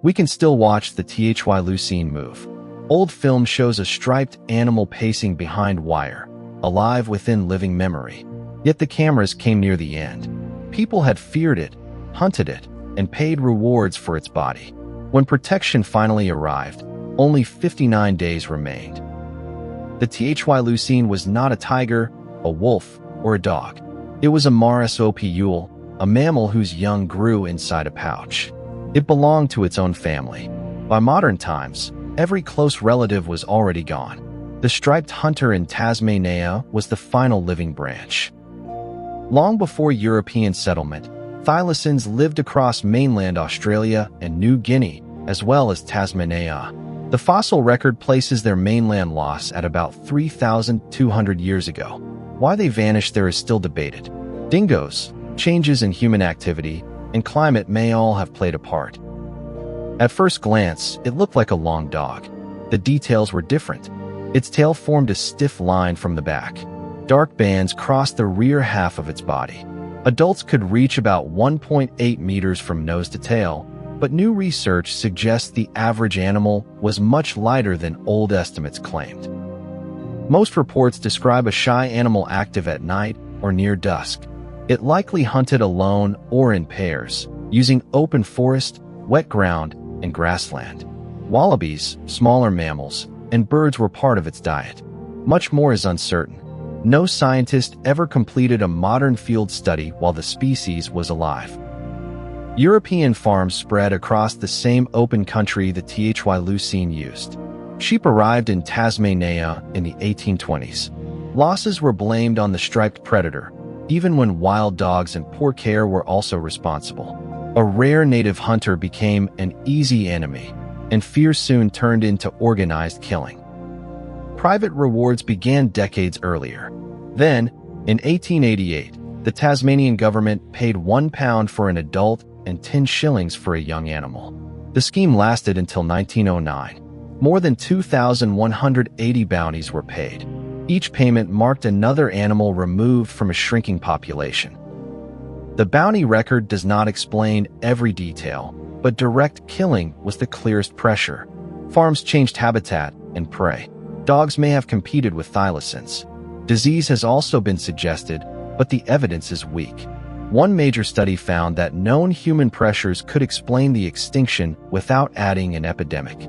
We can still watch the thylacine move. Old film shows a striped animal pacing behind wire, alive within living memory. Yet the cameras came near the end. People had feared it, hunted it, and paid rewards for its body. When protection finally arrived, only 59 days remained. The thylacine was not a tiger, a wolf, or a dog. It was a marsupial, a mammal whose young grew inside a pouch. It belonged to its own family. By modern times, every close relative was already gone. The striped hunter in Tasmania was the final living branch. Long before European settlement, thylacines lived across mainland Australia and New Guinea, as well as Tasmania. The fossil record places their mainland loss at about 3,200 years ago. Why they vanished there is still debated. Dingoes, changes in human activity, and climate may all have played a part. At first glance, it looked like a long dog. The details were different. Its tail formed a stiff line from the back. Dark bands crossed the rear half of its body. Adults could reach about 1.8 meters from nose to tail, but new research suggests the average animal was much lighter than old estimates claimed. Most reports describe a shy animal active at night or near dusk. It likely hunted alone or in pairs, using open forest, wet ground, and grassland. Wallabies, smaller mammals, and birds were part of its diet. Much more is uncertain. No scientist ever completed a modern field study while the species was alive. European farms spread across the same open country the thylacine used. Sheep arrived in Tasmania in the 1820s. Losses were blamed on the striped predator, even when wild dogs and poor care were also responsible. A rare native hunter became an easy enemy, and fear soon turned into organized killing. Private rewards began decades earlier. Then, in 1888, the Tasmanian government paid £1 for an adult and 10 shillings for a young animal. The scheme lasted until 1909. More than 2,180 bounties were paid. Each payment marked another animal removed from a shrinking population. The bounty record does not explain every detail, but direct killing was the clearest pressure. Farms changed habitat and prey. Dogs may have competed with thylacines. Disease has also been suggested, but the evidence is weak. One major study found that known human pressures could explain the extinction without adding an epidemic.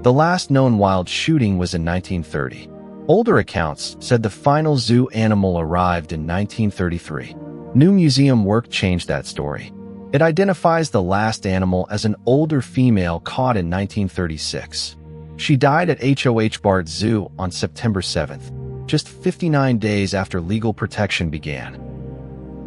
The last known wild shooting was in 1930. Older accounts said the final zoo animal arrived in 1933. New museum work changed that story. It identifies the last animal as an older female caught in 1936. She died at Hobart Zoo on September 7th, just 59 days after legal protection began.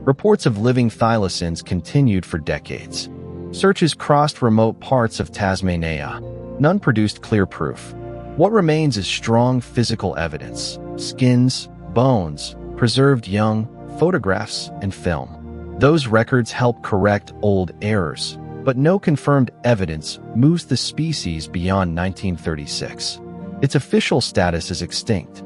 Reports of living thylacines continued for decades. Searches crossed remote parts of Tasmania. None produced clear proof. What remains is strong physical evidence: skins, bones, preserved young, photographs, and film. Those records help correct old errors, but no confirmed evidence moves the species beyond 1936. Its official status is extinct.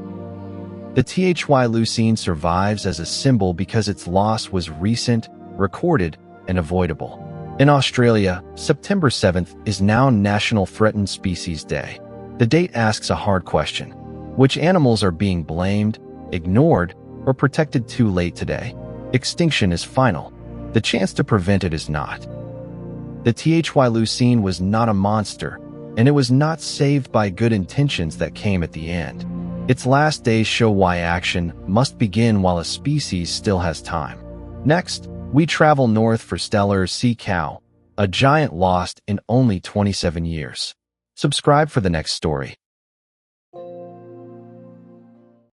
The thylacine survives as a symbol because its loss was recent, recorded, and avoidable. In Australia, September 7th is now National Threatened Species Day. The date asks a hard question. Which animals are being blamed, ignored, or protected too late today? Extinction is final. The chance to prevent it is not. The thylacine was not a monster, and it was not saved by good intentions that came at the end. Its last days show why action must begin while a species still has time. Next, we travel north for Steller's sea cow, a giant lost in only 27 years. Subscribe for the next story.